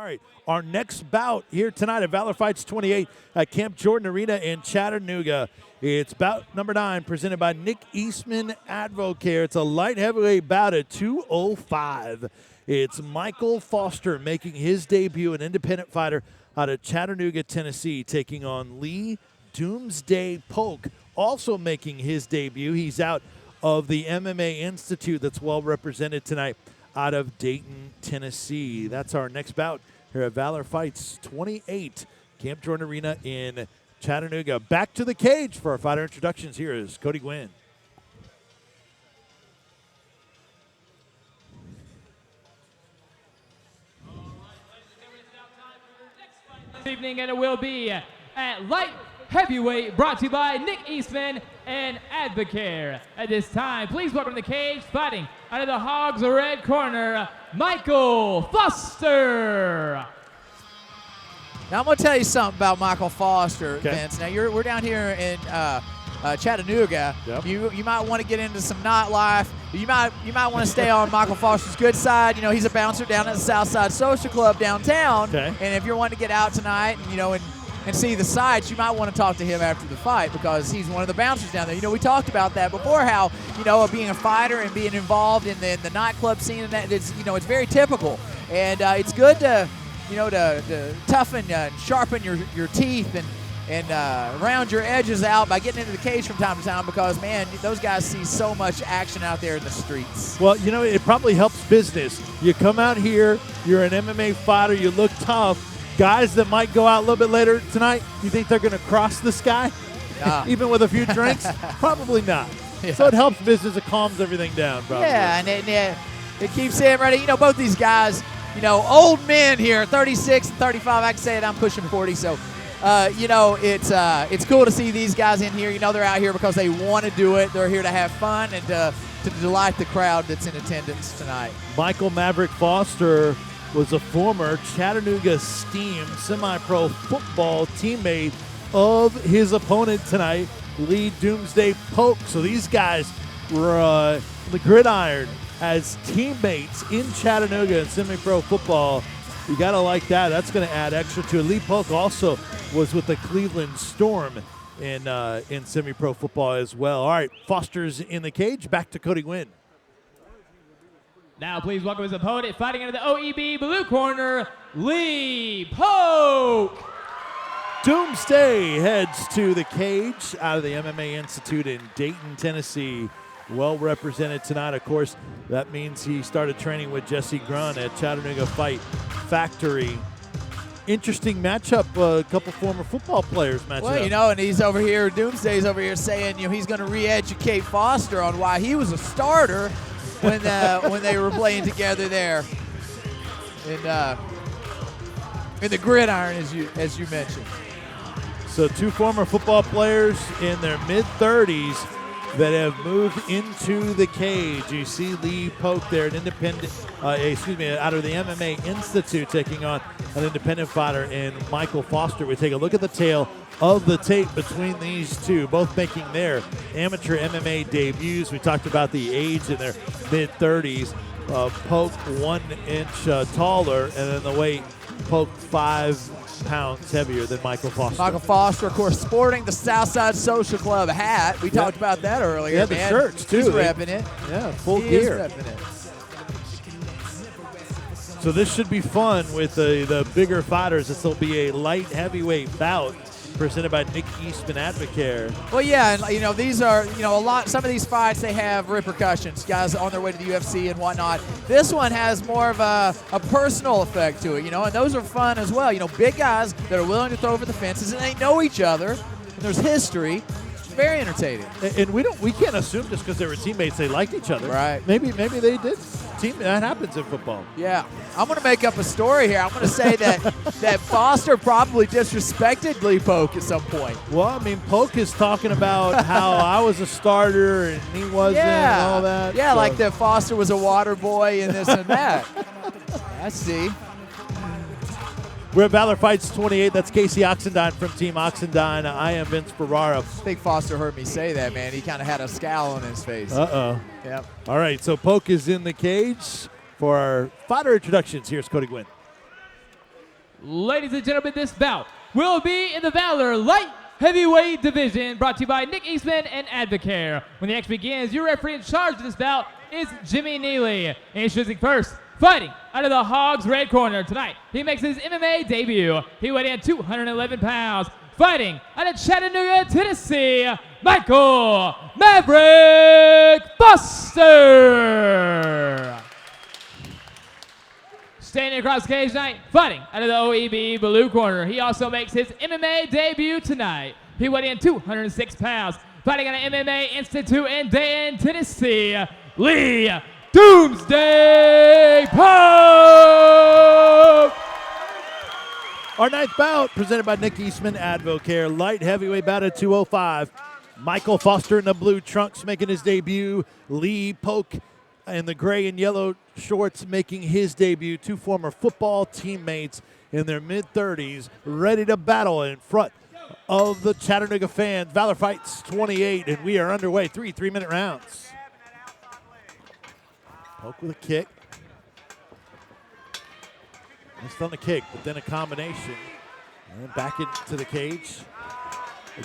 right, our next bout here tonight at Valor Fights 28 at Camp Jordan Arena in Chattanooga. It's bout number 9 presented by Nick Eastman Advocare. It's a light heavyweight bout at 205. It's Michael Foster making his debut, an independent fighter out of Chattanooga, Tennessee, taking on Lee Doomsday Polk, also making his debut. He's out of the MMA-institute that's well represented tonight out of Dayton, Tennessee. That's our next bout here at Valor Fights 28, Camp Jordan Arena in Chattanooga. Back to the cage for our fighter introductions. Here is Cody Gwynn. This evening, and it will be at light heavyweight, brought to you by Nick Eastman and Advocare. At this time, please welcome to the cage, fighting out of the Hogs red corner, Michael Foster. Now I'm going to tell you something about Michael Foster, okay. Vince. Now we're down here in Chattanooga. Yep. You might want to get into some nightlife. You might want to stay on Michael Foster's good side. You know, he's a bouncer down at the Southside Social Club downtown. Okay. And if you're wanting to get out tonight, and see the sights, you might want to talk to him after the fight because he's one of the bouncers down there. You know, we talked about that before, how, being a fighter and being involved in the nightclub scene, and that it's very typical. And it's good to toughen and sharpen your teeth and round your edges out by getting into the cage from time to time because, man, those guys see so much action out there in the streets. Well, it probably helps business. You come out here, you're an MMA fighter, you look tough. Guys that might go out a little bit later tonight, you think they're going to cross this guy? Even with a few drinks? Probably not. Yeah. So it helps business. It calms everything down, probably. Yeah, and it keeps him ready. Both these guys, old men here, 36 and 35. I can say it, I'm pushing 40. So, it's cool to see these guys in here. They're out here because they want to do it. They're here to have fun and to delight the crowd that's in attendance tonight. Michael Maverick Foster was a former Chattanooga Steam semi-pro football teammate of his opponent tonight, Lee Doomsday Polk. So these guys were on the gridiron as teammates in Chattanooga in semi-pro football. You got to like that. That's going to add extra to it. Lee Polk also was with the Cleveland Storm in semi-pro football as well. All right, Foster's in the cage. Back to Cody Gwynn. Now please welcome his opponent, fighting out of the OEB blue corner, Lee Polk. Doomsday heads to the cage out of the MMA-institute in Dayton, Tennessee. Well represented tonight. Of course, that means he started training with Jesse Grun at Chattanooga Fight Factory. Interesting matchup. A couple former football players matching up. Well, and he's over here, Doomsday's over here saying, he's going to re-educate Foster on why he was a starter when they were playing together there in the gridiron, as you mentioned. So 2 former football players in their mid-30s that have moved into the cage. You see Lee Polk there, an independent, out of the MMA Institute, taking on an independent fighter in Michael Foster. We take a look at the tail of the tape between these two, both making their amateur MMA debuts. We talked about the age in their mid-30s. Polk 1 inch taller, and then the weight, Polk 5 pounds heavier than Michael Foster. Michael Foster, of course, sporting the Southside Social Club hat. We talked about that earlier. Yeah, the shirts, too. He's repping it. Yeah, full he gear. Is repping it. So this should be fun with the bigger fighters. This will be a light heavyweight bout presented by Nick Eastman Advocare. Well, yeah, and these are some of these fights, they have repercussions. Guys on their way to the UFC and whatnot. This one has more of a personal effect to it, and those are fun as well. Big guys that are willing to throw over the fences, and they know each other. And there's history. It's very entertaining. And we can't assume just because they were teammates they liked each other. Right. Maybe they did. That happens in football. Yeah. I'm going to make up a story here. I'm going to say that Foster probably disrespected Lee Polk at some point. Well, Polk is talking about how I was a starter and he wasn't and all that. Yeah, so. Like that Foster was a water boy and this and that. I see. We're at Valor Fights 28. That's Casey Oxendine from Team Oxendine. I am Vince Ferrara. I think Foster heard me say that, man. He kind of had a scowl on his face. Uh-oh. Yep. All right, so Polk is in the cage for our fighter introductions. Here's Cody Gwynn. Ladies and gentlemen, this bout will be in the Valor Light Heavyweight Division, brought to you by Nick Eastman and Advocare. When the action begins, your referee in charge of this bout is Jimmy Neely. Introducing first, fighting out of the Hogs red corner tonight, he makes his MMA debut. He weighed in 211 pounds. Fighting out of Chattanooga, Tennessee, Michael Maverick Foster. Standing across the cage tonight, fighting out of the OEB blue corner. He also makes his MMA debut tonight. He weighed in 206 pounds. Fighting out of mma-institute in Dayton, Tennessee, Lee Doomsday Pope. Our ninth bout, presented by Nick Eastman, Advocare. Light heavyweight bout at 205. Michael Foster in the blue trunks making his debut. Lee Polk in the gray and yellow shorts making his debut. Two former football teammates in their mid-30s, ready to battle in front of the Chattanooga fans. Valor Fights 28, and we are underway. 3-minute rounds. Polk with a kick. Missed on the kick, but then a combination. And back into the cage.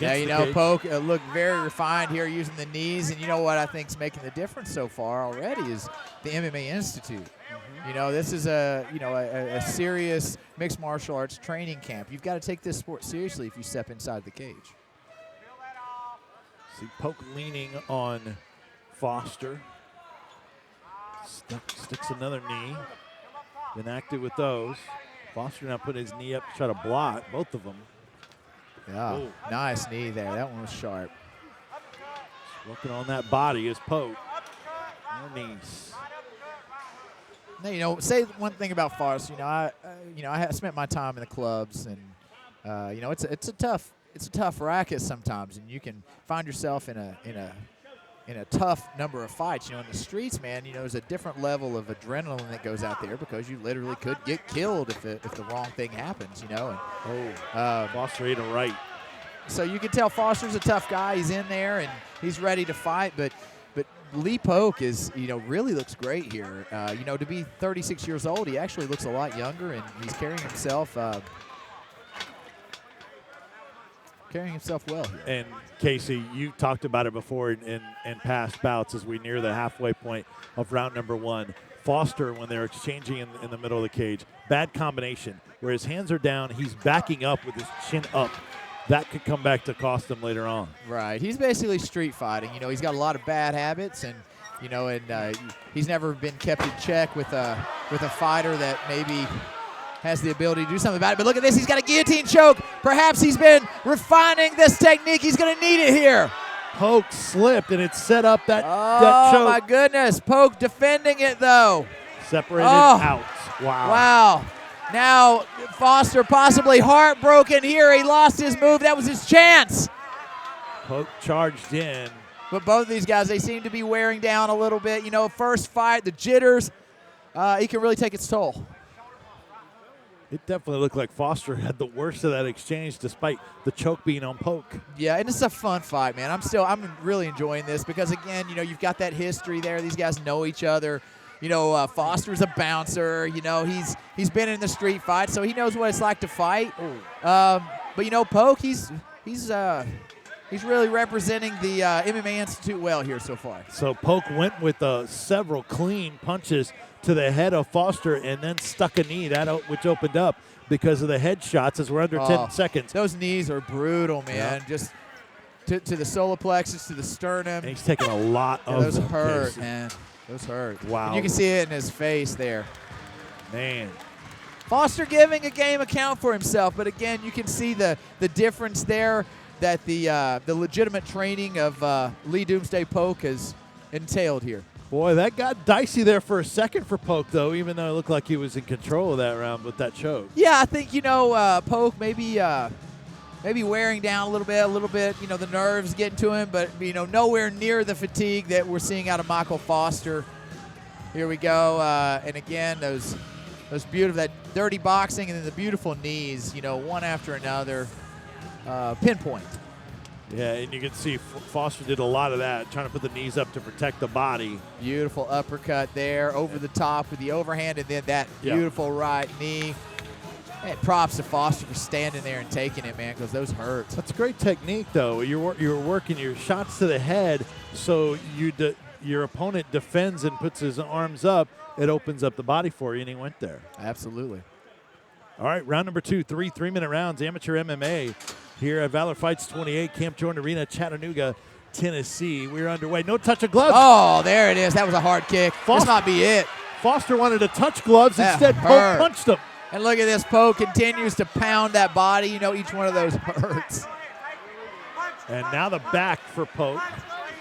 Yeah, you know, Polk looked very refined here using the knees. And you know what I think is making the difference so far already is the MMA-institute. You know, this is a serious mixed martial arts training camp. You've got to take this sport seriously if you step inside the cage. See Polk leaning on Foster. Sticks another knee. Been active with those. Foster now put his knee up to try to block both of them. Yeah, Ooh. Nice knee there. That one was sharp. Working on that body is Polk. More knees. Now, you know, say one thing about Foster. I spent my time in the clubs, and you know, it's a tough racket sometimes, and you can find yourself in a tough number of fights. You know, in the streets, man, you know, there's a different level of adrenaline that goes out there because you literally could get killed if the wrong thing happens, you know. And, Foster ate him right. So you can tell Foster's a tough guy. He's in there, and he's ready to fight, but Lee Polk is, you know, really looks great here. You know, to be 36 years old, he actually looks a lot younger, and he's carrying himself well here. And Casey, you talked about it before in past bouts as we near the halfway point of round number one. Foster, when they're exchanging in the middle of the cage, bad combination. Where his hands are down, he's backing up with his chin up. That could come back to cost him later on. Right. He's basically street fighting. You know, he's got a lot of bad habits, and you know, he's never been kept in check with a fighter that maybe has the ability to do something about it. But look at this. He's got a guillotine choke. Perhaps he's been refining this technique. He's going to need it here. Polk slipped, and it set up that choke. Oh, my goodness. Polk defending it, though. Separated out. Wow. Wow. Now, Foster possibly heartbroken here. He lost his move. That was his chance. Polk charged in. But both of these guys, they seem to be wearing down a little bit. You know, first fight, the jitters, he can really take its toll. It definitely looked like Foster had the worst of that exchange despite the choke being on Polk. Yeah, and it's a fun fight, man. I'm really enjoying this because, again, you know, you've got that history there. These guys know each other. You know, Foster's a bouncer. You know, he's been in the street fight, so he knows what it's like to fight. But, you know, Polk, he's really representing the MMA-institute well here so far. So Polk went with several clean punches to the head of Foster and then stuck a knee, which opened up because of the head shots as we're under 10 seconds. Those knees are brutal, man. Yeah. Just to the solar plexus, to the sternum. And he's taking a lot of those them. Hurt, man. Those hurt. Wow. And you can see it in his face there. Man. Foster giving a game account for himself, but again, you can see the difference there that the legitimate training of Lee Doomsday Polk has entailed here. Boy, that got dicey there for a second for Polk, though, even though it looked like he was in control of that round with that choke. Yeah, I think, you know, Polk maybe wearing down a little bit, you know, the nerves getting to him, but, you know, nowhere near the fatigue that we're seeing out of Michael Foster. Here we go. And again, those beautiful, that dirty boxing and then the beautiful knees, you know, one after another, pinpoint. Yeah, and you can see Foster did a lot of that, trying to put the knees up to protect the body. Beautiful uppercut there, over the top with the overhand, and then that beautiful right knee. Hey, props to Foster for standing there and taking it, man, because those hurt. That's great technique, though. You're working your shots to the head, so your opponent defends and puts his arms up. It opens up the body for you, and he went there. Absolutely. All right, round number 2, 3-minute rounds, amateur MMA here at Valor Fights 28, Camp Jordan Arena, Chattanooga, Tennessee. We're underway. No touch of gloves. Oh, there it is. That was a hard kick. This might be it. Foster wanted to touch gloves. That Instead, hurt. Pope punched him. And look at this. Poe continues to pound that body. You know, each one of those hurts. And now the back for Pope.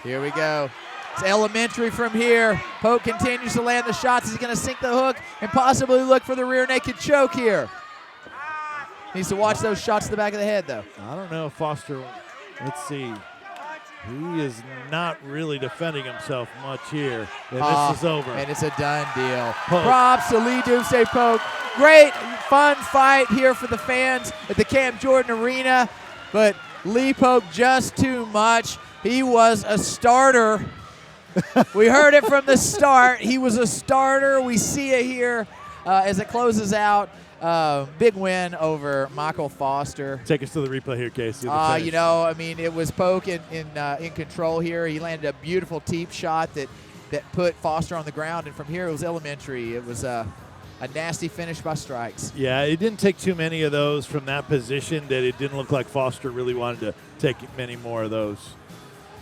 Here we go. It's elementary from here. Pope continues to land the shots. He's going to sink the hook and possibly look for the rear naked choke here. Needs to watch those shots to the back of the head, though. I don't know if Foster, let's see. He is not really defending himself much here. And this is over. And it's a done deal. Pope. Props to Lee Doomsday Pope. Great, fun fight here for the fans at the Camp Jordan Arena. But Lee Pope just too much. He was a starter. We heard it from the start. He was a starter. We see it here as it closes out. Big win over Michael Foster. Take us to the replay here, Casey. You know, I mean, it was Poke in control here. He landed a beautiful teep shot that put Foster on the ground, and from here it was elementary. It was a nasty finish by strikes. Yeah, it didn't take too many of those from that position that it didn't look like Foster really wanted to take many more of those.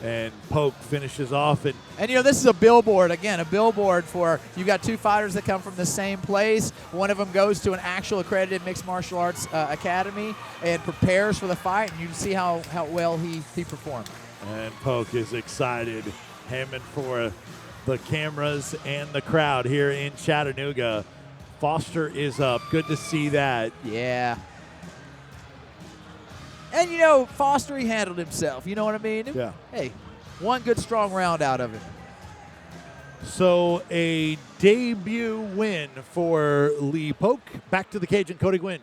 And Poke finishes off. And, you know, this is a billboard, again, a billboard for you've got two fighters that come from the same place. One of them goes to an actual accredited mixed martial arts academy and prepares for the fight, and you see how well he performed. And Poke is excited, hemming for the cameras and the crowd here in Chattanooga. Foster is up. Good to see that. Yeah. And, you know, Foster, he handled himself. You know what I mean? Yeah. Hey, one good, strong round out of him. So a debut win for Lee Poke. Back to the cage and Cody Gwynn.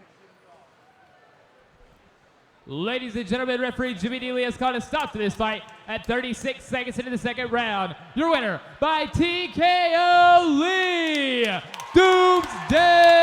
Ladies and gentlemen, referee Jimmy Neely has called a stop to this fight at 36 seconds into the second round. Your winner by TKO, Lee Doomsday